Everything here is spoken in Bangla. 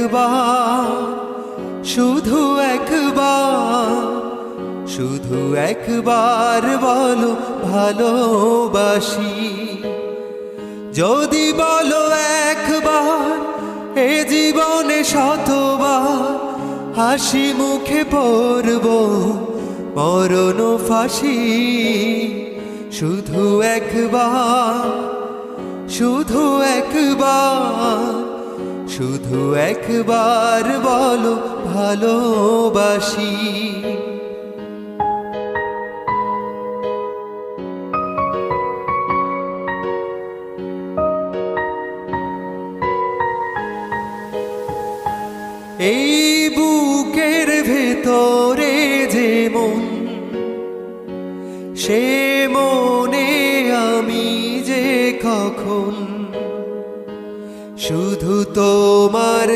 একবার, শুধু একবার, শুধু একবার বলো ভালোবাসি। যদি বলো একবার, এ জীবনে শতবার হাসি মুখে পড়ব মরণ ফাঁসি। শুধু একবার, শুধু একবার, শুধু একবার বলো ভালোবাসি। এই বুকের ভেতরে যে মন, সে মনে আমি যে কখন শুধু তোমার